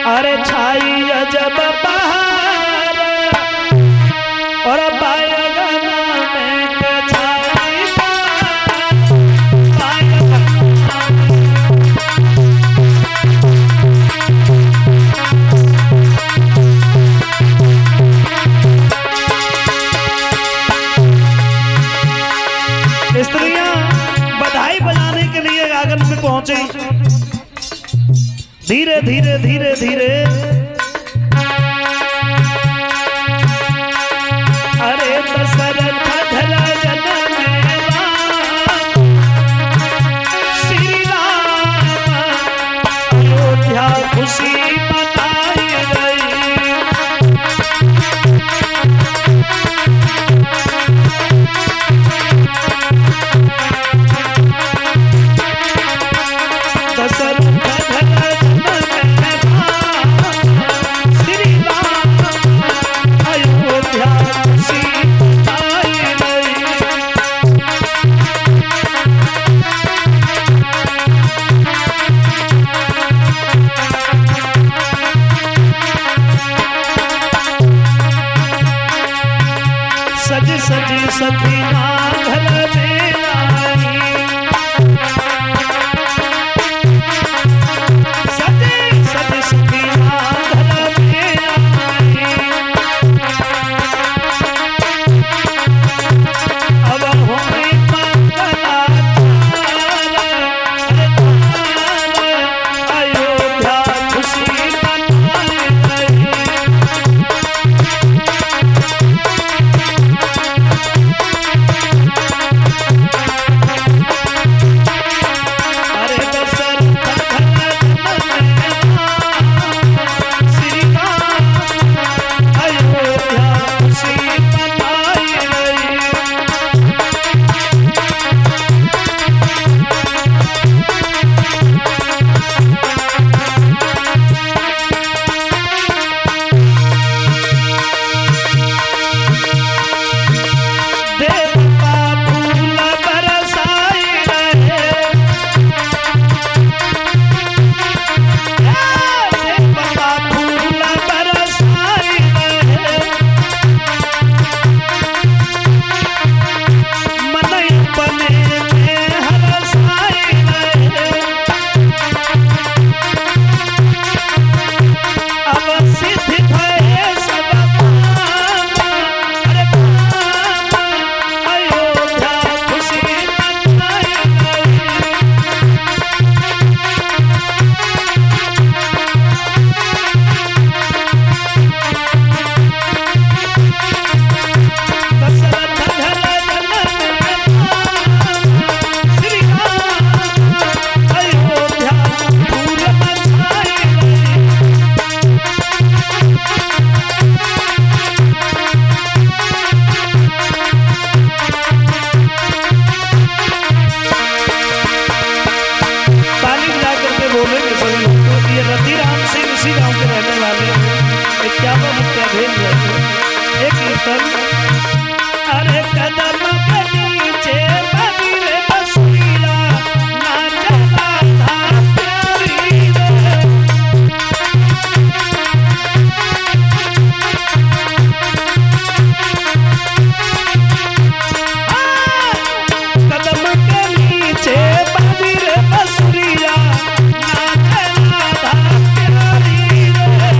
अरे छाई अजब बहार और बायगन में के छाई स्त्रियां बधाई बजाने के लिए आंगन में पहुंची। धीरे धीरे धीरे धीरे अरे दशरथ धरा जनमेवा श्री राम अयोध्या खुशी बताई गई। दशरथ धरा सज सज सखीना घर में आई। सज सज सखीना घर में आई। अब होई मंगला अयोध्या खुशी मनाई गई। अरे कदम के नीचे बगिरे बसुरिया नाचता था प्यारी रे। कदम के नीचे बगिरे बसुरिया नाचता था प्यारी रे।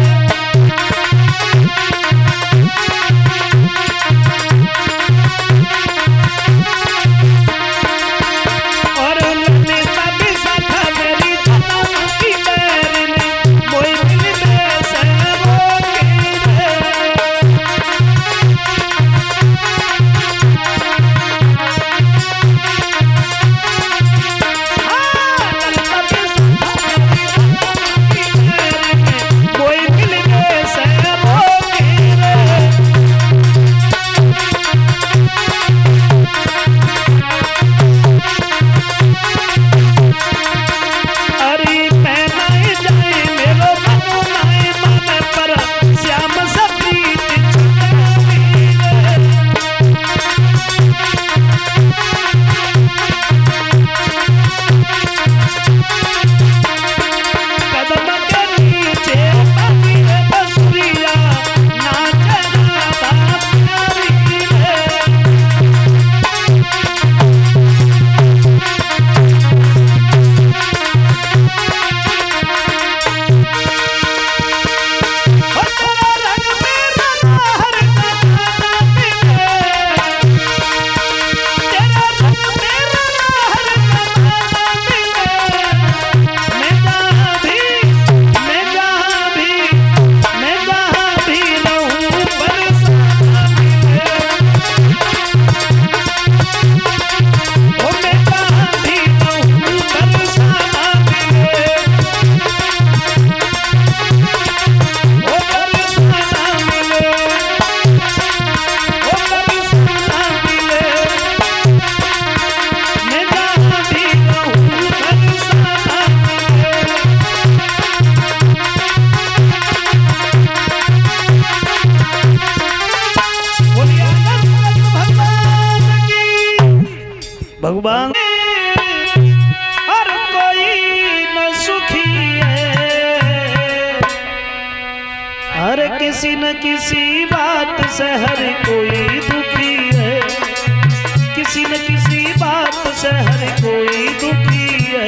भगवान हर कोई न सुखी है, हर किसी न किसी बात से हर कोई दुखी है, किसी न किसी बात से हर कोई दुखी है।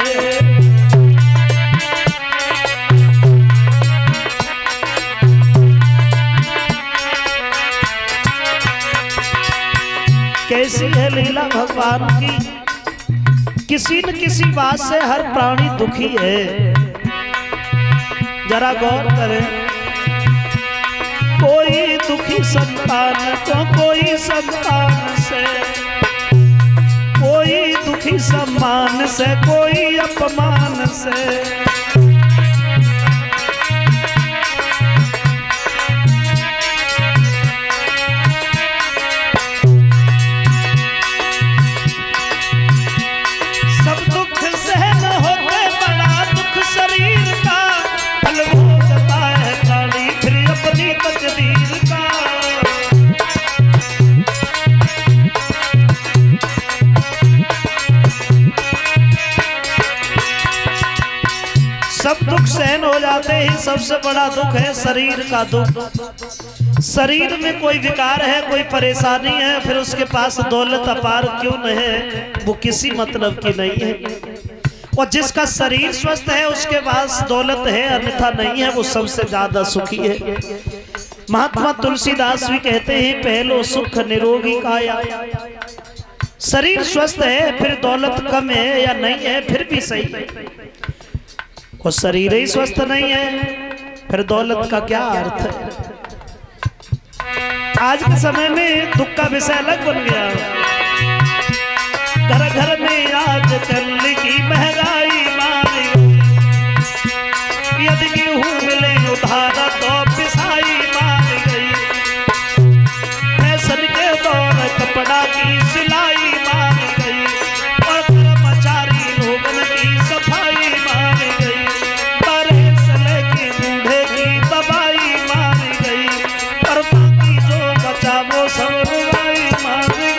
कैसी है लीला भगवान की, किसी न किसी बात से हर प्राणी दुखी है। जरा गौर करें, कोई दुखी संतान तो कोई संतान से, कोई दुखी सम्मान से कोई अपमान से। सब दुख सहन हो जाते ही सबसे बड़ा दुख है शरीर का दुख। शरीर में कोई विकार है, कोई परेशानी है, फिर उसके पास दौलत अपार क्यों न है, वो किसी मतलब की नहीं है। और जिसका शरीर स्वस्थ है उसके पास दौलत है, अन्यथा नहीं है, वो सबसे ज्यादा सुखी है। महात्मा तुलसीदास भी कहते हैं, पहलो सुख निरोगी काया। शरीर स्वस्थ है, फिर दौलत कम है या नहीं है फिर भी सही है। और शरीर ही स्वस्थ नहीं है फिर दौलत का क्या अर्थ है। आज के समय में दुख का विषय अलग बन गया। घर घर में आज कल की महंगाई मारी, यदि गेहूं मिले उधार तो पिसाई मार गई। फैशन के दौर कपड़ा की सिलाई मार गई, और कर्मचारी लोगन की सफाई मार गई। वो सब रुवाई मार गई।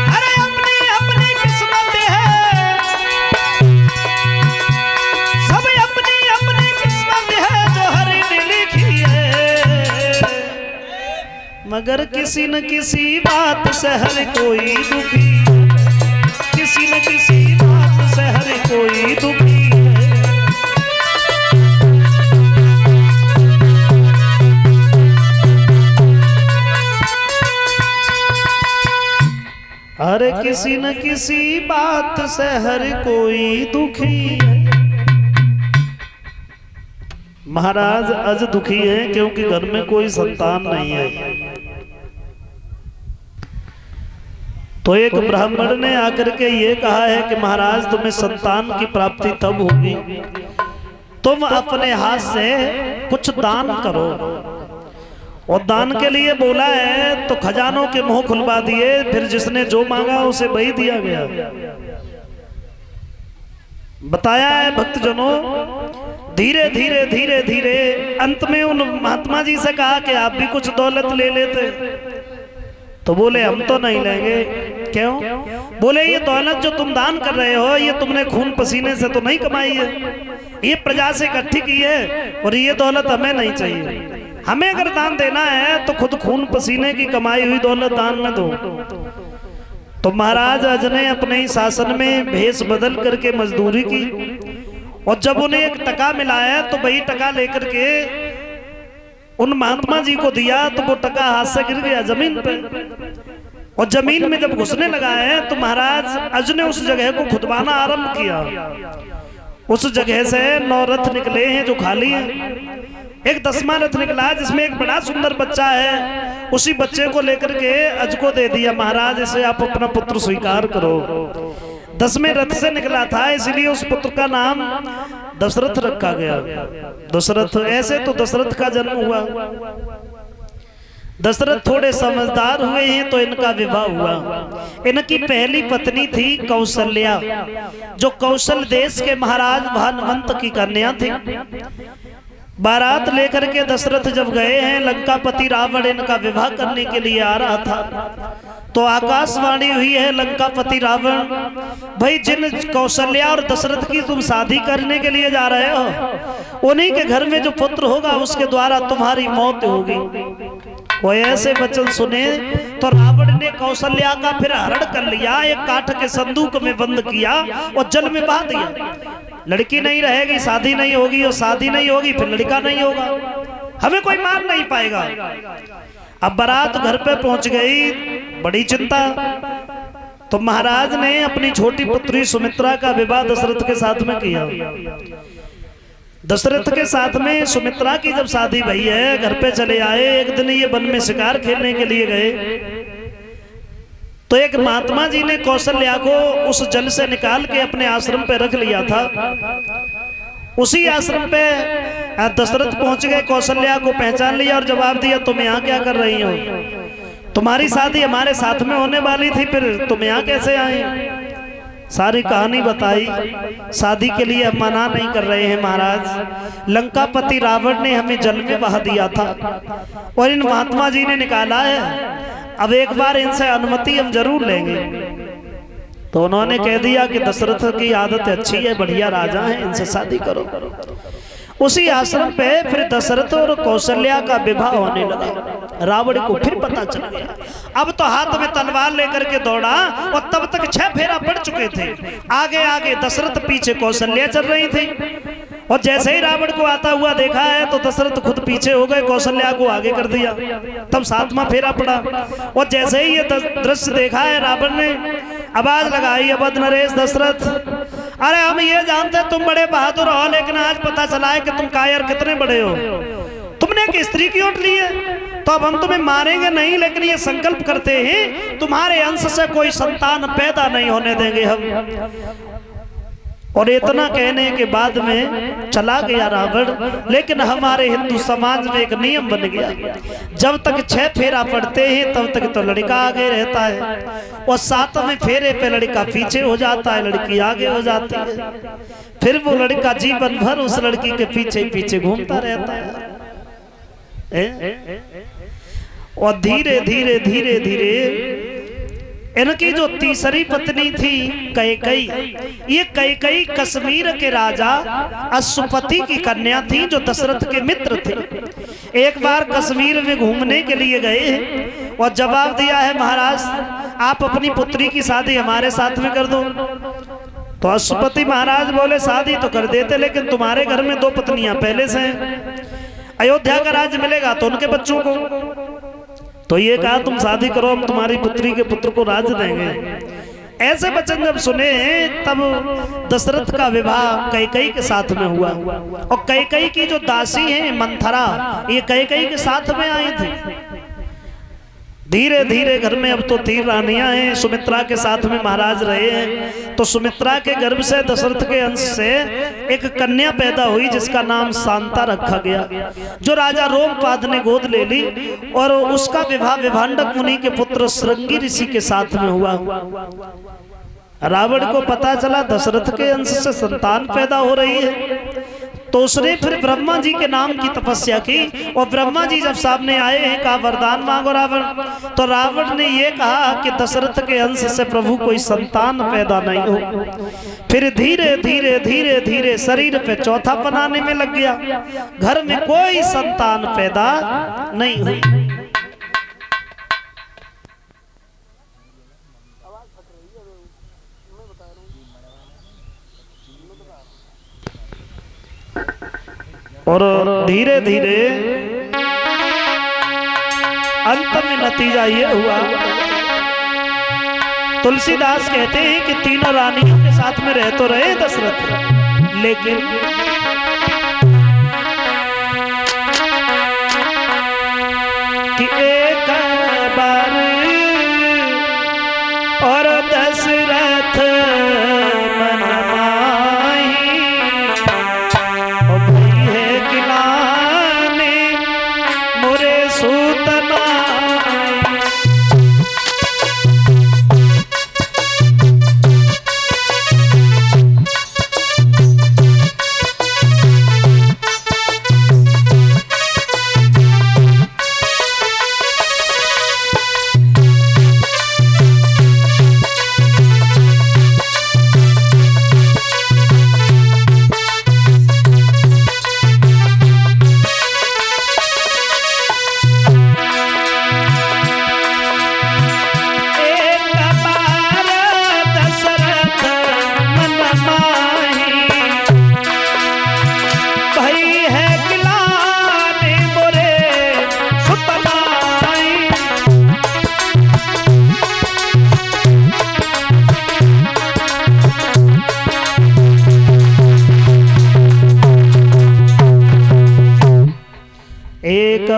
अरे अपनी अपनी किस्मत है, सब अपनी अपनी किस्मत है जो हरि ने लिखी है। मगर किसी न किसी बात से हर कोई दुखी, किसी न किसी बात से हर कोई दुखी है। हर किसी न किसी बात से हर कोई दुखी है। महाराज आज दुखी है क्योंकि घर में कोई संतान नहीं है। तो एक ब्राह्मण ने आकर के ये कहा है कि महाराज तुम्हें संतान की प्राप्ति तब होगी तुम अपने हाथ से कुछ दान करो। और दान के लिए बोला है तो खजानों के मुंह खुलवा दिए, फिर जिसने जो मांगा उसे वही दिया गया। बताया है भक्तजनों, धीरे धीरे धीरे धीरे अंत में उन महात्मा जी से कहा कि आप भी कुछ दौलत ले लेते। तो बोले हम तो नहीं लेंगे। क्यों? बोले ये दौलत जो तुम दान कर रहे हो ये तुमने खून पसीने से तो नहीं कमाई है, ये प्रजा से इकट्ठी की है, और ये दौलत हमें नहीं चाहिए। हमें अगर दान देना है तो खुद खून पसीने की कमाई हुई दौलत दान में दो। तो महाराज अज ने अपने ही शासन में भेष बदल करके मजदूरी की, और जब उन्हें एक टका मिला है तो वही टका लेकर के उन महात्मा जी को दिया तो वो टका हाथ से गिर गया जमीन पे। और जमीन में जब घुसने लगा है तो महाराज अज ने उस जगह को खुदवाना आरंभ किया। उस जगह से 9 रथ निकले हैं जो खाली है। एक 10वां रथ निकला जिसमें एक बड़ा सुंदर बच्चा है। उसी बच्चे को लेकर के अज को दे दिया, महाराज इसे आप अपना पुत्र स्वीकार करो। 10वें रथ से निकला था इसलिए उस पुत्र का नाम दशरथ रखा गया। दशरथ, ऐसे तो दशरथ का जन्म हुआ। दशरथ थोड़े समझदार हुए हैं तो इनका विवाह हुआ। इनकी पहली पत्नी थी कौशल्या, जो कौशल देश के महाराज भानुमंत की कन्या थी। बारात लेकर के दशरथ जब गए हैं, लंकापति रावण इनका विवाह करने के लिए आ रहा था, तो आकाशवाणी हुई है लंकापति रावण, भाई जिन कौशल्या और दशरथ की तुम शादी करने के लिए जा रहे हो, उन्हीं के घर में जो पुत्र होगा उसके द्वारा तुम्हारी मौत होगी। वो ऐसे वचन सुने तो रावण ने कौशल्या का फिर हरण कर लिया, एक काठ के संदूक में बंद किया और जल में बहा दिया। लड़की नहीं रहेगी, शादी नहीं होगी, और शादी नहीं होगी फिर लड़का नहीं होगा, हमें कोई मान नहीं पाएगा। अब बारात घर पे पहुंच गई, बड़ी चिंता। तो महाराज ने अपनी छोटी पुत्री सुमित्रा का विवाह दशरथ के साथ में किया। दशरथ के साथ में सुमित्रा की जब शादी भई है, घर पे चले आए। एक दिन ये वन में शिकार खेलने के लिए गए, तो एक महात्मा जी ने कौशल्या को उस जल से निकाल के अपने आश्रम पे रख लिया था। उसी आश्रम पे दशरथ पहुंच गए, कौशल्या को पहचान लिया और जवाब दिया, तुम यहाँ क्या कर रही हो? तुम्हारी शादी हमारे साथ में होने वाली थी, फिर तुम यहाँ कैसे आए? सारी कहानी बताई। शादी के लिए हम मना नहीं कर रहे हैं महाराज, लंकापति रावण ने हमें जल में बहा दिया था और इन महात्मा जी ने निकाला है। अब एक बार इनसे अनुमति हम जरूर लेंगे। तो उन्होंने कह दिया कि दशरथ की आदत अच्छी है, बढ़िया राजा है, इनसे शादी करो। उसी आश्रम पे फिर दशरथ और कौशल्या का विवाह होने लगा। रावण को फिर पता चल गया। अब तो हाथ में तलवार लेकर के दौड़ा और तब तक 6 फेरा पड़ चुके थे। आगे आगे दशरथ, पीछे कौशल्या चल रही थी। और जैसे ही रावण को आता हुआ देखा है तो दशरथ खुद पीछे हो गए, कौशल्या को आगे कर दिया। तब 7वां फेरा पड़ा और जैसे ही ये दृश्य देखा है रावण ने आवाज लगाई, अवध नरेश दशरथ, अरे हम ये जानते तुम बड़े बहादुर हो, लेकिन आज पता चला है कि तुम कायर कितने बड़े हो। तुमने एक स्त्री की ओट ली है, तो अब हम तुम्हें मारेंगे नहीं, लेकिन ये संकल्प करते हैं तुम्हारे अंश से कोई संतान पैदा नहीं होने देंगे हम। और इतना कहने के बाद में चला गया रावण। लेकिन हमारे हिंदू समाज में एक नियम बन गया, जब तक 6 फेरा पड़ते हैं तब तक तो लड़का आगे रहता है और 7वें फेरे पे लड़का पीछे हो जाता है, लड़की आगे हो जाती है। फिर वो लड़का जीवन भर उस लड़की के पीछे पीछे घूमता रहता है। और धीरे धीरे धीरे धीरे इनकी जो तीसरी पत्नी थी कैकई, ये कैकई कश्मीर के राजा अश्वपति की कन्या थी, जो दशरथ के मित्र थे। एक बार कश्मीर में घूमने के लिए गए और जवाब दिया है, महाराज आप अपनी पुत्री की शादी हमारे साथ में कर दो। तो अश्वपति महाराज बोले, शादी तो कर देते, लेकिन तुम्हारे घर में 2 पत्नियां पहले से हैं, अयोध्या का राज्य मिलेगा तो उनके बच्चों को। तो ये कहा तुम शादी करो, हम तुम्हारी पुत्री के पुत्र को राज देंगे। ऐसे वचन जब सुने तब दशरथ का विवाह कैकई के साथ में हुआ। और कैकई की जो दासी है मंथरा, ये कैकई के साथ में आई थी। धीरे धीरे घर में अब तो 3 रानियां हैं, सुमित्रा के साथ में महाराज रहे हैं। तो सुमित्रा के गर्भ से दशरथ के अंश से एक कन्या पैदा हुई जिसका नाम शांता रखा गया, जो राजा रोमपाद ने गोद ले ली और उसका विवाह विभांडक मुनि के पुत्र श्रृंगी ऋषि के साथ में हुआ। रावण को पता चला दशरथ के अंश से संतान पैदा हो रही है, तो उसने फिर ब्रह्मा जी के नाम की तपस्या की। और ब्रह्मा जी जब सामने आए हैं, कहा वरदान मांगो रावण। तो रावण ने ये कहा कि दशरथ के अंश से प्रभु कोई संतान पैदा नहीं हो। फिर धीरे धीरे धीरे धीरे शरीर पे चौथा बनाने में लग गया, घर में कोई संतान पैदा नहीं हुई। और धीरे धीरे अंत में नतीजा ये हुआ, तुलसीदास कहते हैं कि 3 रानियों के साथ में रह तो रहे दशरथ, लेकिन कि एक बार और दशरथ सूतना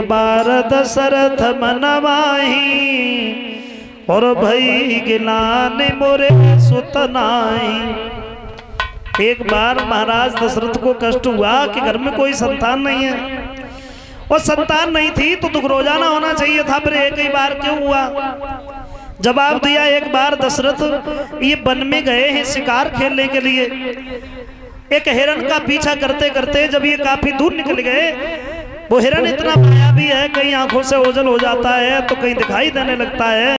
बार दशरथ मन माही, और भई गिलान मोरे सुत नाई। एक बार महाराज दशरथ को कष्ट हुआ कि घर में कोई संतान नहीं है, और संतान नहीं थी तो दुख रोजाना होना चाहिए था, फिर एक ही बार क्यों हुआ? जवाब दिया, एक बार दशरथ ये वन में गए हैं शिकार खेलने के लिए। एक हिरण का पीछा करते करते जब ये काफी दूर निकल गए, वो हिरण इतना मायावी है, कहीं आंखों से ओझल हो जाता है तो कहीं दिखाई देने लगता है।